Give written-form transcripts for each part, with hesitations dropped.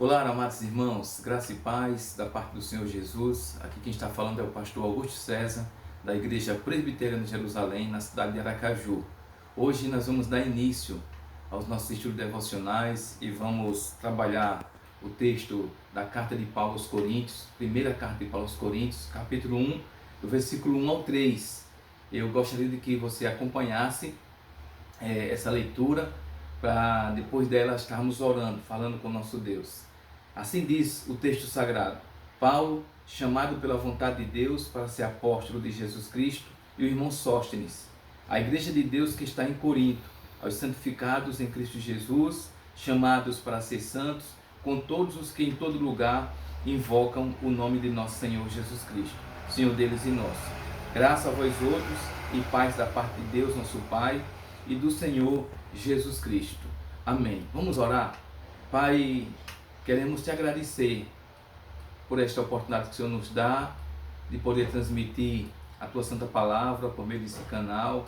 Olá, amados irmãos, graça e paz da parte do Senhor Jesus. Aqui quem está falando é o pastor Augusto César, da Igreja Presbiteriana de Jerusalém, na cidade de Aracaju. Hoje nós vamos dar início aos nossos estudos devocionais e vamos trabalhar o texto da carta de Paulo aos Coríntios, primeira carta de Paulo aos Coríntios, capítulo 1, do versículo 1 ao 3. Eu gostaria de que você acompanhasse essa leitura, para depois dela estarmos orando, falando com o nosso Deus. Assim diz o texto sagrado: Paulo, chamado pela vontade de Deus para ser apóstolo de Jesus Cristo, e o irmão Sóstenes, a igreja de Deus que está em Corinto, aos santificados em Cristo Jesus, chamados para ser santos, com todos os que em todo lugar invocam o nome de nosso Senhor Jesus Cristo, Senhor deles e nosso. Graça a vós outros e paz da parte de Deus, nosso Pai, e do Senhor Jesus Cristo. Amém. Vamos orar? Pai, queremos te agradecer por esta oportunidade que o Senhor nos dá de poder transmitir a tua santa palavra por meio desse canal,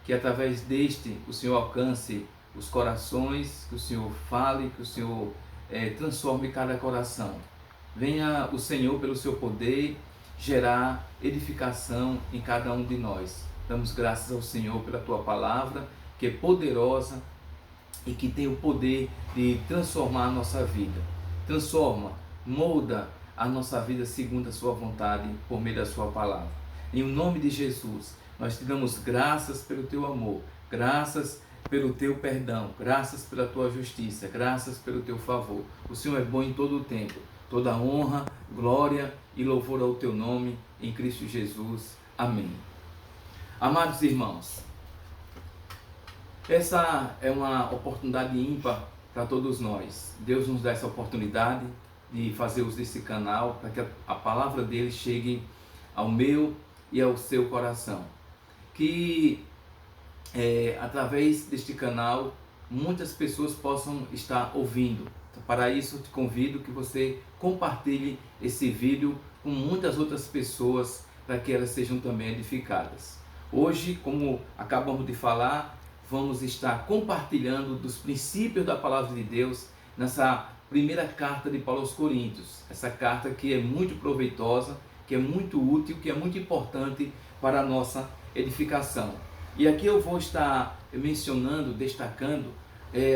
que através deste o Senhor alcance os corações, que o Senhor fale, que o Senhor transforme cada coração. Venha o Senhor, pelo seu poder, gerar edificação em cada um de nós. Damos graças ao Senhor pela tua palavra, que é poderosa e que tem o poder de transformar a nossa vida. Transforma, molda a nossa vida segundo a sua vontade, por meio da sua palavra. Em nome de Jesus, nós te damos graças pelo teu amor, graças pelo teu perdão, graças pela tua justiça, graças pelo teu favor. O Senhor é bom em todo o tempo. Toda honra, glória e louvor ao teu nome, em Cristo Jesus. Amém. Amados irmãos, essa é uma oportunidade ímpar para todos nós. Deus nos dá essa oportunidade de fazer uso desse canal para que a palavra dele chegue ao meu e ao seu coração. Que através deste canal muitas pessoas possam estar ouvindo. Então, para isso eu te convido que você compartilhe esse vídeo com muitas outras pessoas para que elas sejam também edificadas. Hoje, como acabamos de falar, vamos estar compartilhando dos princípios da palavra de Deus nessa primeira carta de Paulo aos Coríntios. Essa carta que é muito proveitosa, que é muito útil, que é muito importante para a nossa edificação. E aqui eu vou estar mencionando, destacando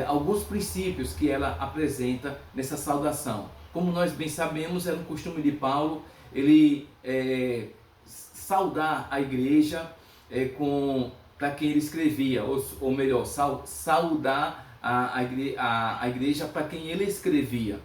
alguns princípios que ela apresenta nessa saudação. Como nós bem sabemos, era um costume de Paulo, ele saudar a igreja para quem ele escrevia, ou melhor, saudar a igreja para quem ele escrevia.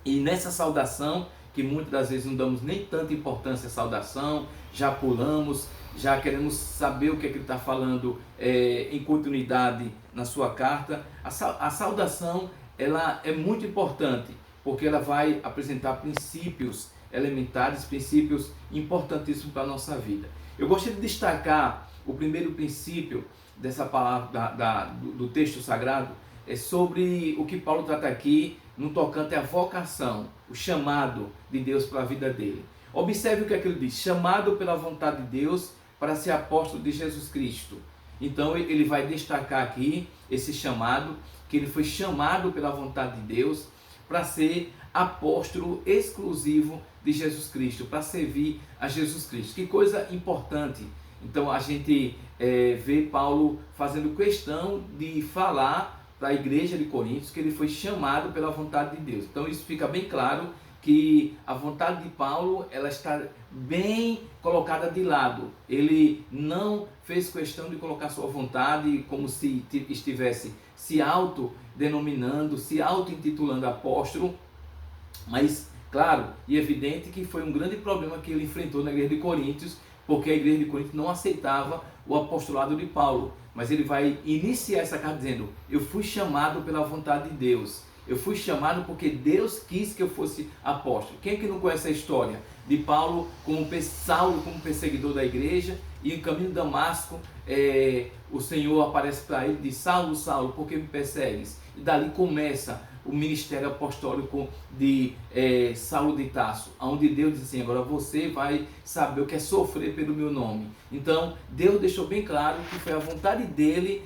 E nessa saudação, que muitas das vezes não damos nem tanta importância à saudação, já pulamos, já queremos saber o que é que ele está falando em continuidade na sua carta. A saudação, ela é muito importante, porque ela vai apresentar princípios elementares, princípios importantíssimos para a nossa vida. Eu gostaria de destacar o primeiro princípio dessa palavra do texto sagrado, é sobre o que Paulo trata aqui no tocante à vocação, o chamado de Deus para a vida dele. Observe o que é que ele diz: chamado pela vontade de Deus para ser apóstolo de Jesus Cristo. Então ele vai destacar aqui esse chamado, que ele foi chamado pela vontade de Deus para ser apóstolo exclusivo de Jesus Cristo, para servir a Jesus Cristo. Que coisa importante. Então a gente vê Paulo fazendo questão de falar para a igreja de Coríntios que ele foi chamado pela vontade de Deus. Então isso fica bem claro, que a vontade de Paulo, ela está bem colocada de lado. Ele não fez questão de colocar sua vontade como se estivesse se autodenominando, se auto-intitulando apóstolo, mas claro e evidente que foi um grande problema que ele enfrentou na igreja de Coríntios, porque a igreja de Coríntios não aceitava o apostolado de Paulo. Mas ele vai iniciar essa carta dizendo: eu fui chamado pela vontade de Deus. Eu fui chamado porque Deus quis que eu fosse apóstolo. Quem é que não conhece a história de Paulo como Saulo, como perseguidor da igreja, e em caminho de Damasco, o Senhor aparece para ele e diz: Saulo, Saulo, por que me persegues? E dali começa o ministério apostólico de Saulo de Tarso, onde Deus diz assim: agora você vai saber o que é sofrer pelo meu nome. Então Deus deixou bem claro que foi a vontade dele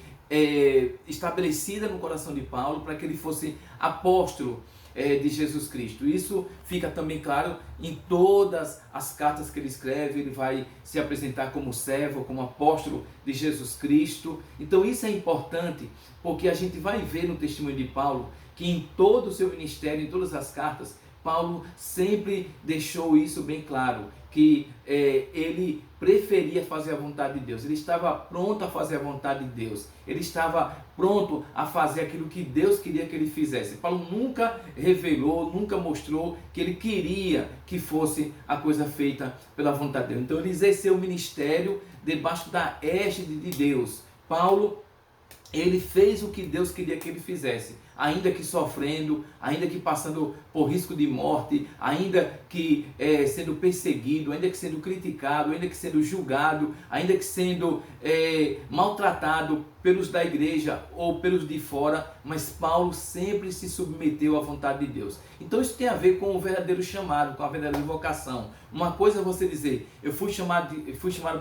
estabelecida no coração de Paulo para que ele fosse apóstolo de Jesus Cristo. Isso fica também claro em todas as cartas que ele escreve. Ele vai se apresentar como servo, como apóstolo de Jesus Cristo. Então isso é importante, porque a gente vai ver no testemunho de Paulo que em todo o seu ministério, em todas as cartas, Paulo sempre deixou isso bem claro, que ele preferia fazer a vontade de Deus. Ele estava pronto a fazer a vontade de Deus. Ele estava pronto a fazer aquilo que Deus queria que ele fizesse. Paulo nunca revelou, nunca mostrou que ele queria que fosse a coisa feita pela vontade de Deus. Então ele exerceu o ministério debaixo da égide de Deus. Paulo, ele fez o que Deus queria que ele fizesse, ainda que sofrendo, ainda que passando por risco de morte, ainda que sendo perseguido, ainda que sendo criticado, ainda que sendo julgado, ainda que sendo maltratado pelos da igreja ou pelos de fora, mas Paulo sempre se submeteu à vontade de Deus. Então isso tem a ver com o verdadeiro chamado, com a verdadeira vocação. Uma coisa é você dizer, eu fui chamado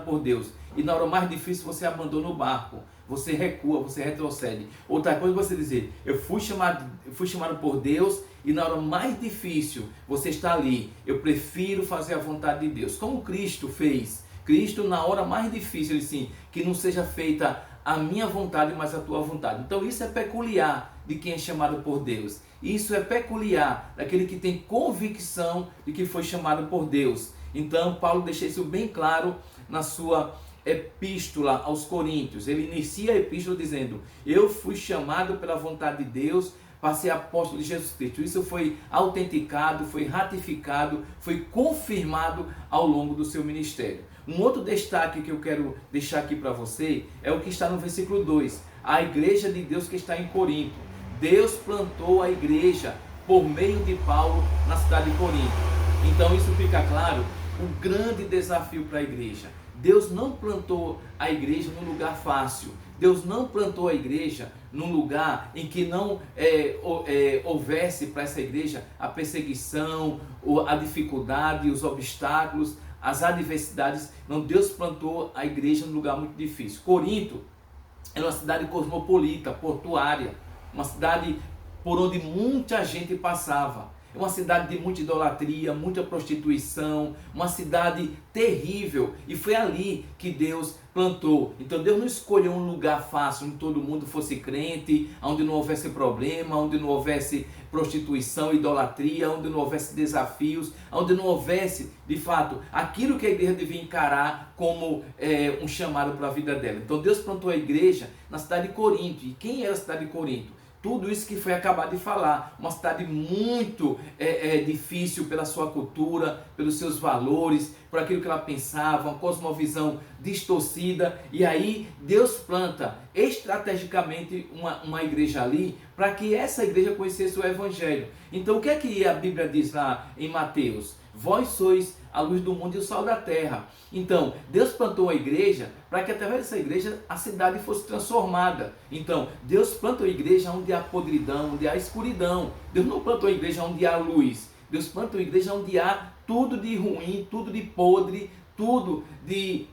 por Deus, e na hora mais difícil você abandona o barco, você recua, você retrocede. Outra coisa é você dizer, eu fui chamado por Deus, e na hora mais difícil você está ali, eu prefiro fazer a vontade de Deus. Como Cristo fez. Cristo na hora mais difícil, ele sim, que não seja feita a minha vontade, mas a tua vontade. Então isso é peculiar de quem é chamado por Deus. Isso é peculiar daquele que tem convicção de que foi chamado por Deus. Então Paulo deixa isso bem claro na sua epístola aos Coríntios. Ele inicia a epístola dizendo, eu fui chamado pela vontade de Deus para ser apóstolo de Jesus Cristo. Isso foi autenticado, foi ratificado, foi confirmado ao longo do seu ministério. Um outro destaque que eu quero deixar aqui para você é o que está no versículo 2. A igreja de Deus que está em Corinto. Deus plantou a igreja por meio de Paulo na cidade de Corinto. Então isso fica claro, o grande desafio para a igreja. Deus não plantou a igreja num lugar fácil. Deus não plantou a igreja num lugar em que não houvesse para essa igreja a perseguição, a dificuldade, os obstáculos, as adversidades. Não, Deus plantou a igreja num lugar muito difícil. Corinto era uma cidade cosmopolita, portuária, uma cidade por onde muita gente passava. É uma cidade de muita idolatria, muita prostituição, uma cidade terrível. E foi ali que Deus plantou. Então Deus não escolheu um lugar fácil, onde todo mundo fosse crente, onde não houvesse problema, onde não houvesse prostituição, idolatria, onde não houvesse desafios, onde não houvesse, de fato, aquilo que a igreja devia encarar como um chamado para a vida dela. Então Deus plantou a igreja na cidade de Corinto. E quem era a cidade de Corinto? Tudo isso que foi acabado de falar, uma cidade muito difícil pela sua cultura, pelos seus valores, por aquilo que ela pensava, uma cosmovisão distorcida. E aí Deus planta estrategicamente uma igreja ali, para que essa igreja conhecesse o Evangelho. Então o que é que a Bíblia diz lá em Mateus? Vós sois a luz do mundo e o sal da terra. Então, Deus plantou a igreja para que através dessa igreja a cidade fosse transformada. Então, Deus plantou a igreja onde há podridão, onde há escuridão. Deus não plantou a igreja onde há luz. Deus plantou a igreja onde há tudo de ruim, tudo de podre, tudo de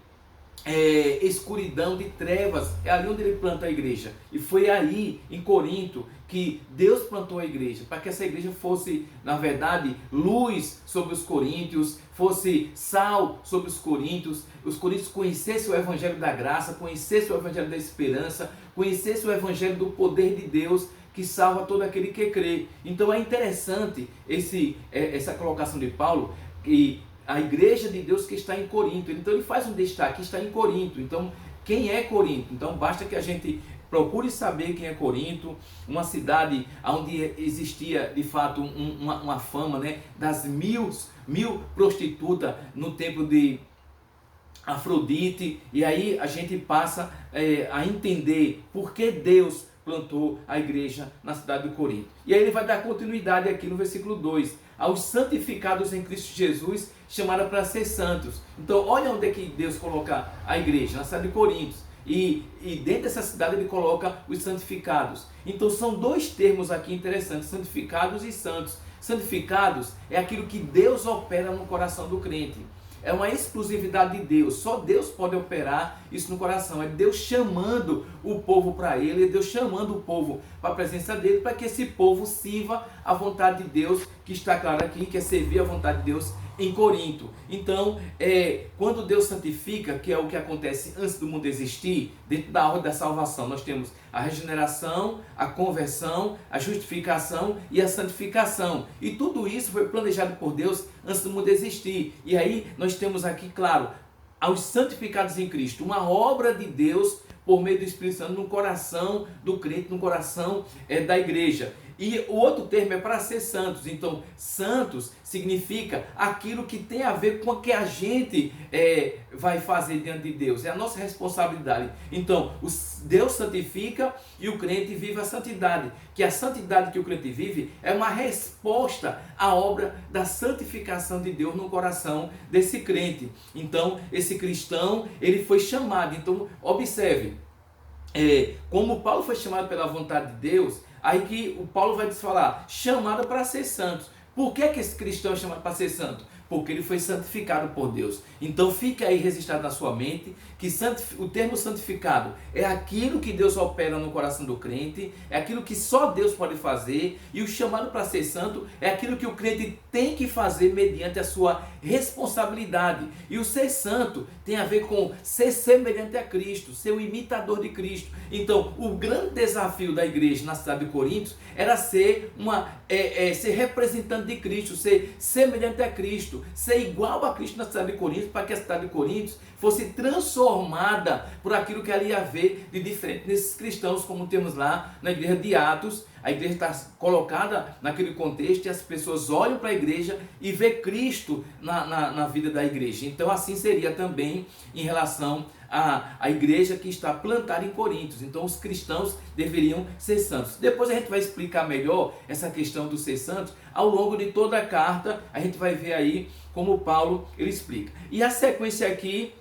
escuridão, de trevas. É ali onde ele planta a igreja. E foi aí, em Corinto, que Deus plantou a igreja, para que essa igreja fosse, na verdade, luz sobre os coríntios, fosse sal sobre os coríntios conhecessem o evangelho da graça, conhecessem o evangelho da esperança, conhecessem o evangelho do poder de Deus, que salva todo aquele que crê. Então é interessante essa colocação de Paulo, que a igreja de Deus que está em Corinto. Então ele faz um destaque, está em Corinto. Então quem é Corinto? Então basta que a gente procure saber quem é Corinto, uma cidade onde existia de fato uma fama, né, das mil prostitutas no templo de Afrodite. E aí a gente passa a entender por que Deus plantou a igreja na cidade de Corinto. E aí ele vai dar continuidade aqui no versículo 2. Aos santificados em Cristo Jesus, chamaram para ser santos. Então olha onde é que Deus coloca a igreja, na cidade de Corinto. E dentro dessa cidade ele coloca os santificados. Então são dois termos aqui interessantes, santificados e santos. Santificados é aquilo que Deus opera no coração do crente. é uma exclusividade de Deus. Só Deus pode operar isso no coração. É Deus chamando o povo para Ele, é Deus chamando o povo para a presença dEle, para que esse povo sirva a vontade de Deus, que está claro aqui, que é servir a vontade de Deus em Corinto. Então, quando Deus santifica, que é o que acontece antes do mundo existir, dentro da ordem da salvação, nós temos a regeneração, a conversão, a justificação e a santificação. E tudo isso foi planejado por Deus antes do mundo existir. E aí nós temos aqui, claro, aos santificados em Cristo, uma obra de Deus por meio do Espírito Santo no coração do crente, no coração da igreja. E o outro termo é para ser santos. Então, santos significa aquilo que tem a ver com o que a gente vai fazer diante de Deus. É a nossa responsabilidade. Então, Deus santifica e o crente vive a santidade. Que a santidade que o crente vive é uma resposta à obra da santificação de Deus no coração desse crente. Então, esse cristão, ele foi chamado. Então, observe, como Paulo foi chamado pela vontade de Deus, aí que o Paulo vai falar, chamado para ser santos. Por que esse cristão é chamado para ser santo? Porque ele foi santificado por Deus. Então fica aí registrado na sua mente que o termo santificado é aquilo que Deus opera no coração do crente, é aquilo que só Deus pode fazer, e o chamado para ser santo é aquilo que o crente tem que fazer mediante a sua responsabilidade. E o ser santo tem a ver com ser semelhante a Cristo, ser o imitador de Cristo. Então o grande desafio da igreja na cidade de Corinto era ser representante de Cristo, ser semelhante a Cristo, ser igual a Cristo na cidade de Corinto, para que a cidade de Corinto fosse transformada por aquilo que ali haver de diferente nesses cristãos, como temos lá na igreja de Atos. A igreja está colocada naquele contexto e as pessoas olham para a igreja e vê Cristo na vida da igreja. Então assim seria também em relação à igreja que está plantada em Corinto. Então os cristãos deveriam ser santos. Depois a gente vai explicar melhor essa questão do ser santos. Ao longo de toda a carta a gente vai ver aí como Paulo ele explica. E a sequência aqui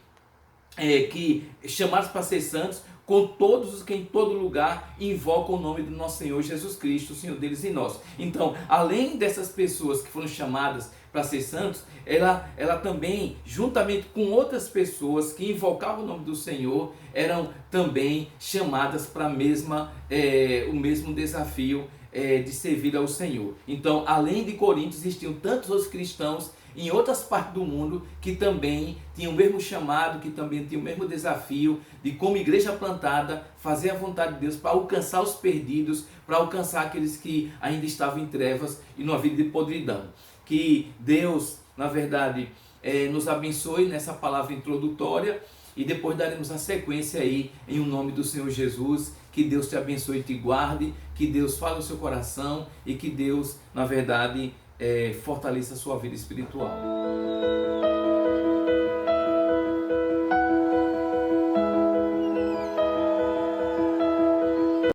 que chamados para ser santos, com todos os que em todo lugar invocam o nome do nosso Senhor Jesus Cristo, o Senhor deles e nosso. Então, além dessas pessoas que foram chamadas para ser santos, ela também, juntamente com outras pessoas que invocavam o nome do Senhor, eram também chamadas para o mesmo desafio de servir ao Senhor. Então, além de Corinto, existiam tantos outros cristãos em outras partes do mundo que também tinham o mesmo chamado, que também tinham o mesmo desafio de, como igreja plantada, fazer a vontade de Deus para alcançar os perdidos, para alcançar aqueles que ainda estavam em trevas e numa vida de podridão. Que Deus, na verdade, nos abençoe nessa palavra introdutória, e depois daremos a sequência aí em o nome do Senhor Jesus. Que Deus te abençoe e te guarde, que Deus fale no seu coração e que Deus, na verdade, fortaleça a sua vida espiritual.